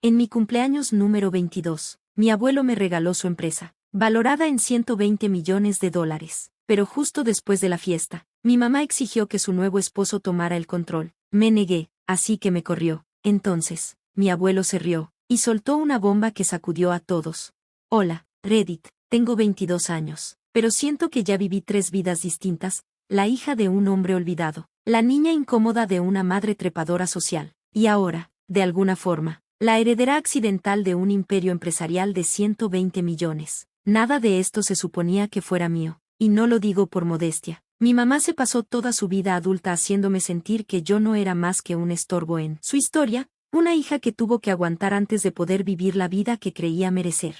En mi cumpleaños número 22, mi abuelo me regaló su empresa, valorada en $120 millones. Pero justo después de la fiesta, mi mamá exigió que su nuevo esposo tomara el control. Me negué, así que me corrió. Entonces, mi abuelo se rió, y soltó una bomba que sacudió a todos. Hola, Reddit, tengo 22 años, pero siento que ya viví 3 vidas distintas, la hija de un hombre olvidado, la niña incómoda de una madre trepadora social, y ahora, de alguna forma, la heredera accidental de un imperio empresarial de 120 millones. Nada de esto se suponía que fuera mío, y no lo digo por modestia. Mi mamá se pasó toda su vida adulta haciéndome sentir que yo no era más que un estorbo en su historia, una hija que tuvo que aguantar antes de poder vivir la vida que creía merecer.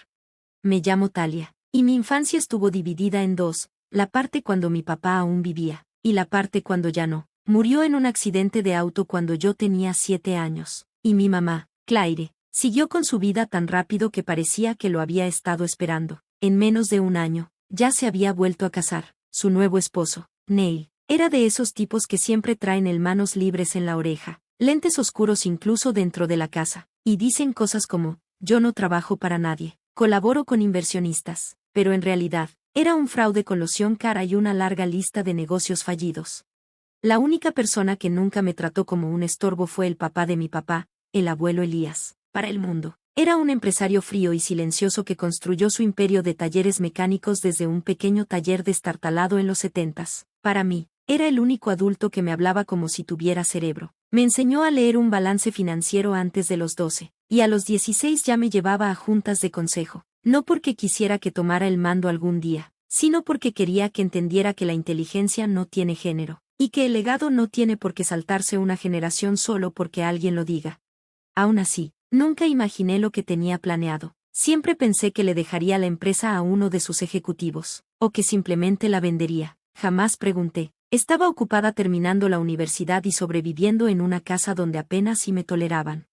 Me llamo Talia, y mi infancia estuvo dividida en dos, la parte cuando mi papá aún vivía, y la parte cuando ya no. Murió en un accidente de auto cuando yo tenía 7 años, y mi mamá, Claire, siguió con su vida tan rápido que parecía que lo había estado esperando. En menos de un año, ya se había vuelto a casar. Su nuevo esposo, Neil, era de esos tipos que siempre traen el manos libres en la oreja, lentes oscuros incluso dentro de la casa, y dicen cosas como, yo no trabajo para nadie, colaboro con inversionistas, pero en realidad, era un fraude con loción cara y una larga lista de negocios fallidos. La única persona que nunca me trató como un estorbo fue el papá de mi papá, el abuelo Elías. Para el mundo, era un empresario frío y silencioso que construyó su imperio de talleres mecánicos desde un pequeño taller destartalado en los 70s. Para mí, era el único adulto que me hablaba como si tuviera cerebro. Me enseñó a leer un balance financiero antes de los 12, y a los 16 ya me llevaba a juntas de consejo, no porque quisiera que tomara el mando algún día, sino porque quería que entendiera que la inteligencia no tiene género, y que el legado no tiene por qué saltarse una generación solo porque alguien lo diga. Aún así, nunca imaginé lo que tenía planeado. Siempre pensé que le dejaría la empresa a uno de sus ejecutivos, o que simplemente la vendería. Jamás pregunté. Estaba ocupada terminando la universidad y sobreviviendo en una casa donde apenas si me toleraban.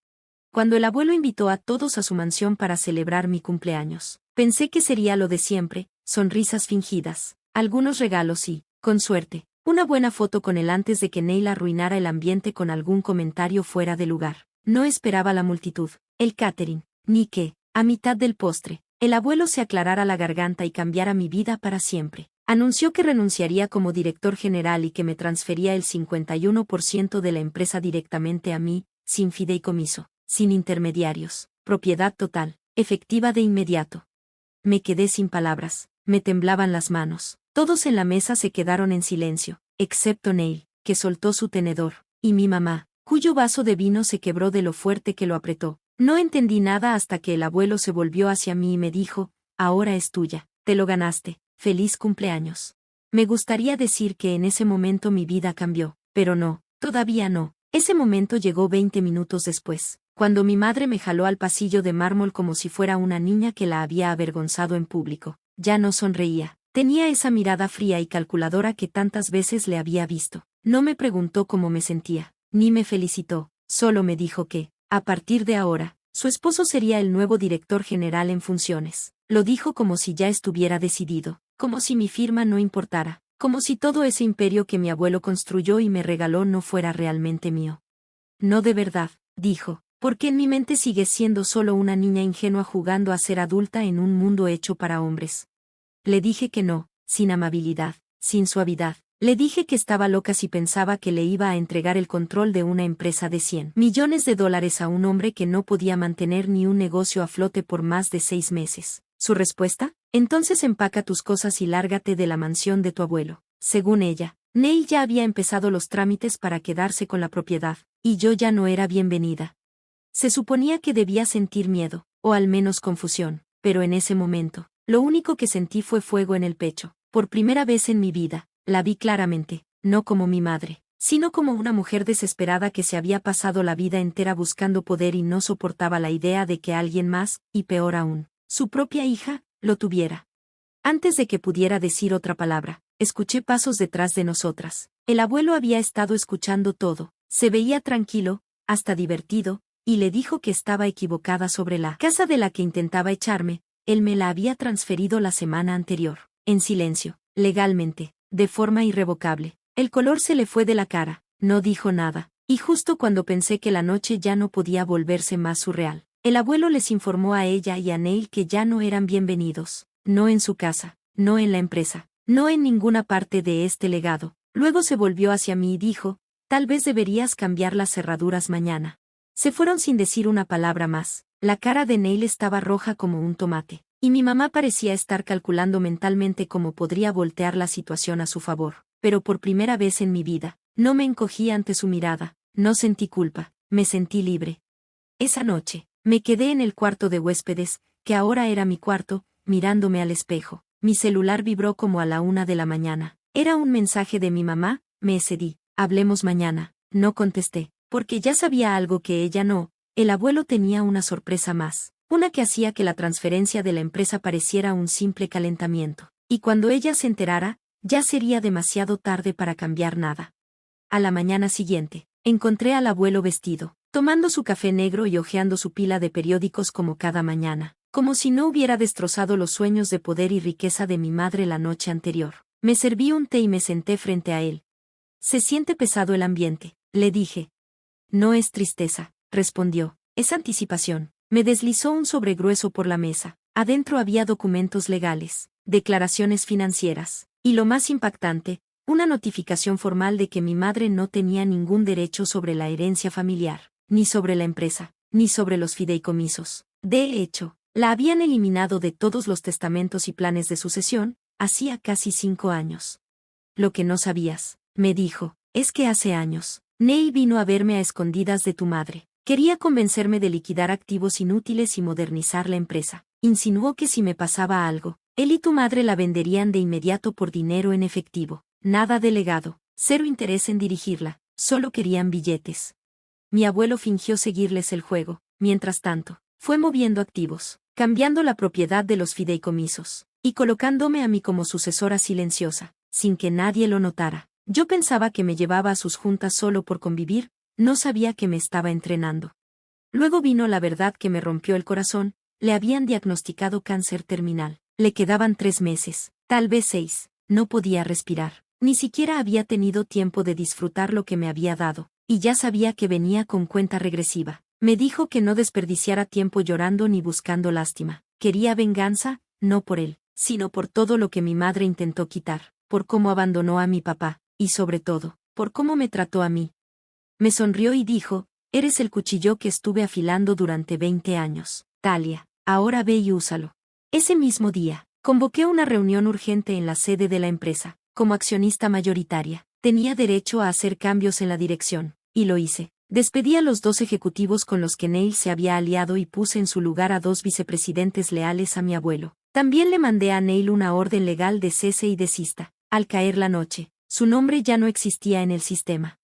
Cuando el abuelo invitó a todos a su mansión para celebrar mi cumpleaños, pensé que sería lo de siempre, sonrisas fingidas, algunos regalos y, con suerte, una buena foto con él antes de que Neil arruinara el ambiente con algún comentario fuera de lugar. No esperaba la multitud, el catering, ni que, a mitad del postre, el abuelo se aclarara la garganta y cambiara mi vida para siempre. Anunció que renunciaría como director general y que me transfería el 51% de la empresa directamente a mí, sin fideicomiso, sin intermediarios, propiedad total, efectiva de inmediato. Me quedé sin palabras, me temblaban las manos. Todos en la mesa se quedaron en silencio, excepto Neil, que soltó su tenedor, y mi mamá, cuyo vaso de vino se quebró de lo fuerte que lo apretó. No entendí nada hasta que el abuelo se volvió hacia mí y me dijo, ahora es tuya, te lo ganaste, feliz cumpleaños. Me gustaría decir que en ese momento mi vida cambió, pero no, todavía no. Ese momento llegó 20 minutos después, cuando mi madre me jaló al pasillo de mármol como si fuera una niña que la había avergonzado en público. Ya no sonreía, tenía esa mirada fría y calculadora que tantas veces le había visto. No me preguntó cómo me sentía, ni me felicitó, solo me dijo que, a partir de ahora, su esposo sería el nuevo director general en funciones. Lo dijo como si ya estuviera decidido, como si mi firma no importara, como si todo ese imperio que mi abuelo construyó y me regaló no fuera realmente mío. No de verdad, dijo, porque en mi mente sigues siendo solo una niña ingenua jugando a ser adulta en un mundo hecho para hombres. Le dije que no, sin amabilidad, sin suavidad. Le dije que estaba loca si pensaba que le iba a entregar el control de una empresa de 100 millones de dólares a un hombre que no podía mantener ni un negocio a flote por más de 6 meses. ¿Su respuesta? Entonces empaca tus cosas y lárgate de la mansión de tu abuelo. Según ella, Neil ya había empezado los trámites para quedarse con la propiedad, y yo ya no era bienvenida. Se suponía que debía sentir miedo, o al menos confusión, pero en ese momento, lo único que sentí fue fuego en el pecho. Por primera vez en mi vida, la vi claramente, no como mi madre, sino como una mujer desesperada que se había pasado la vida entera buscando poder y no soportaba la idea de que alguien más, y peor aún, su propia hija, lo tuviera. Antes de que pudiera decir otra palabra, escuché pasos detrás de nosotras. El abuelo había estado escuchando todo, se veía tranquilo, hasta divertido, y le dijo que estaba equivocada sobre la casa de la que intentaba echarme. Él me la había transferido la semana anterior, en silencio, legalmente, de forma irrevocable. El color se le fue de la cara, no dijo nada, y justo cuando pensé que la noche ya no podía volverse más surreal, El abuelo les informó a ella y a Neil que ya no eran bienvenidos, no en su casa, no en la empresa, no en ninguna parte de este legado. Luego se volvió hacia mí y dijo, tal vez deberías cambiar las cerraduras mañana. Se fueron sin decir una palabra más. La cara de Neil estaba roja como un tomate, y mi mamá parecía estar calculando mentalmente cómo podría voltear la situación a su favor. Pero por primera vez en mi vida, no me encogí ante su mirada, no sentí culpa, me sentí libre. Esa noche, me quedé en el cuarto de huéspedes, que ahora era mi cuarto, mirándome al espejo. Mi celular vibró como a la 1 de la mañana. Era un mensaje de mi mamá, me excedí. Hablemos mañana. No contesté, porque ya sabía algo que ella no. El abuelo tenía una sorpresa más, una que hacía que la transferencia de la empresa pareciera un simple calentamiento. Y cuando ella se enterara, ya sería demasiado tarde para cambiar nada. A la mañana siguiente, encontré al abuelo vestido, tomando su café negro y hojeando su pila de periódicos como cada mañana, como si no hubiera destrozado los sueños de poder y riqueza de mi madre la noche anterior. Me serví un té y me senté frente a él. Se siente pesado el ambiente, le dije. No es tristeza, respondió, es anticipación. Me deslizó un sobre grueso por la mesa. Adentro había documentos legales, declaraciones financieras, y lo más impactante, una notificación formal de que mi madre no tenía ningún derecho sobre la herencia familiar, ni sobre la empresa, ni sobre los fideicomisos. De hecho, la habían eliminado de todos los testamentos y planes de sucesión, hacía casi 5 años. Lo que no sabías, me dijo, es que hace años, Neil vino a verme a escondidas de tu madre. Quería convencerme de liquidar activos inútiles y modernizar la empresa. Insinuó que si me pasaba algo, él y tu madre la venderían de inmediato por dinero en efectivo. Nada de legado, cero interés en dirigirla, solo querían billetes. Mi abuelo fingió seguirles el juego, mientras tanto, fue moviendo activos, cambiando la propiedad de los fideicomisos, y colocándome a mí como sucesora silenciosa, sin que nadie lo notara. Yo pensaba que me llevaba a sus juntas solo por convivir, no sabía que me estaba entrenando. Luego vino la verdad que me rompió el corazón, le habían diagnosticado cáncer terminal, le quedaban 3 meses, tal vez 6, no podía respirar. Ni siquiera había tenido tiempo de disfrutar lo que me había dado, y ya sabía que venía con cuenta regresiva. Me dijo que no desperdiciara tiempo llorando ni buscando lástima. Quería venganza, no por él, sino por todo lo que mi madre intentó quitar, por cómo abandonó a mi papá, y sobre todo, por cómo me trató a mí. Me sonrió y dijo, eres el cuchillo que estuve afilando durante 20 años, Talia, ahora ve y úsalo. Ese mismo día, convoqué una reunión urgente en la sede de la empresa. Como accionista mayoritaria, tenía derecho a hacer cambios en la dirección, y lo hice. Despedí a los 2 ejecutivos con los que Neil se había aliado y puse en su lugar a 2 vicepresidentes leales a mi abuelo. También le mandé a Neil una orden legal de cese y desista. Al caer la noche, su nombre ya no existía en el sistema.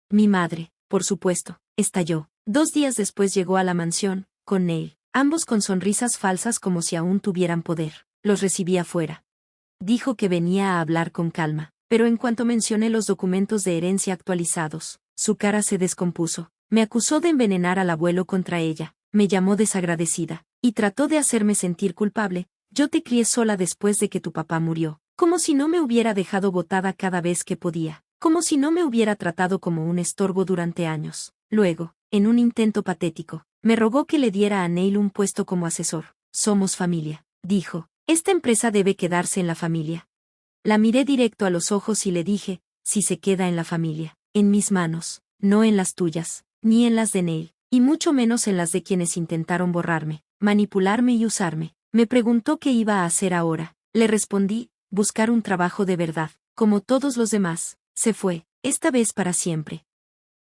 Mi madre, por supuesto, estalló. 2 días después llegó a la mansión, con Neil, ambos con sonrisas falsas como si aún tuvieran poder. Los recibí afuera. Dijo que venía a hablar con calma, pero en cuanto mencioné los documentos de herencia actualizados, su cara se descompuso. Me acusó de envenenar al abuelo contra ella, me llamó desagradecida, y trató de hacerme sentir culpable. Yo te crié sola después de que tu papá murió, como si no me hubiera dejado botada cada vez que podía, como si no me hubiera tratado como un estorbo durante años. Luego, en un intento patético, me rogó que le diera a Neil un puesto como asesor. Somos familia, dijo. Esta empresa debe quedarse en la familia. La miré directo a los ojos y le dije, si se queda en la familia, en mis manos, no en las tuyas, ni en las de Neil, y mucho menos en las de quienes intentaron borrarme, manipularme y usarme. Me preguntó qué iba a hacer ahora. Le respondí, buscar un trabajo de verdad, como todos los demás. Se fue, esta vez para siempre.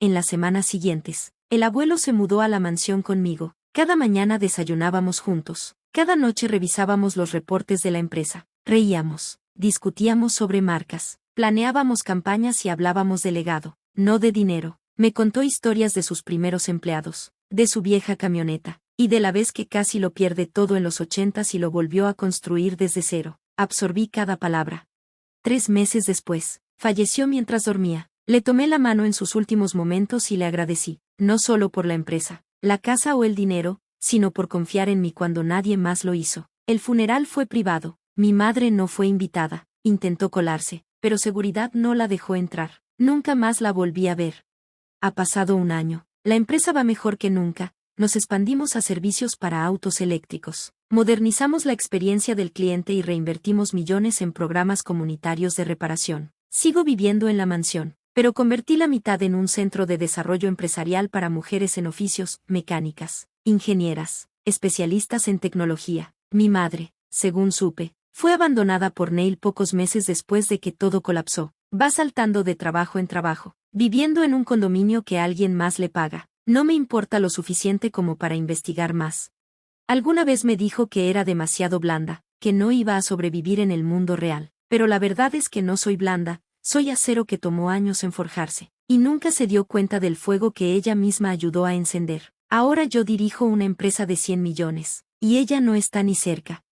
En las semanas siguientes, el abuelo se mudó a la mansión conmigo. Cada mañana desayunábamos juntos. Cada noche revisábamos los reportes de la empresa, reíamos, discutíamos sobre marcas, planeábamos campañas y hablábamos de legado, no de dinero. Me contó historias de sus primeros empleados, de su vieja camioneta, y de la vez que casi lo pierde todo en los 80s y lo volvió a construir desde cero. Absorbí cada palabra. 3 meses después, falleció mientras dormía. Le tomé la mano en sus últimos momentos y le agradecí, no solo por la empresa, la casa o el dinero, sino por confiar en mí cuando nadie más lo hizo. El funeral fue privado, mi madre no fue invitada, intentó colarse, pero seguridad no la dejó entrar. Nunca más la volví a ver. Ha pasado un año, la empresa va mejor que nunca, nos expandimos a servicios para autos eléctricos. Modernizamos la experiencia del cliente y reinvertimos millones en programas comunitarios de reparación. Sigo viviendo en la mansión, pero convertí la mitad en un centro de desarrollo empresarial para mujeres en oficios, mecánicas, ingenieras, especialistas en tecnología. Mi madre, según supe, fue abandonada por Neil pocos meses después de que todo colapsó. Va saltando de trabajo en trabajo, viviendo en un condominio que alguien más le paga. No me importa lo suficiente como para investigar más. Alguna vez me dijo que era demasiado blanda, que no iba a sobrevivir en el mundo real. Pero la verdad es que no soy blanda, soy acero que tomó años en forjarse, y nunca se dio cuenta del fuego que ella misma ayudó a encender. Ahora yo dirijo una empresa de 100 millones, y ella no está ni cerca.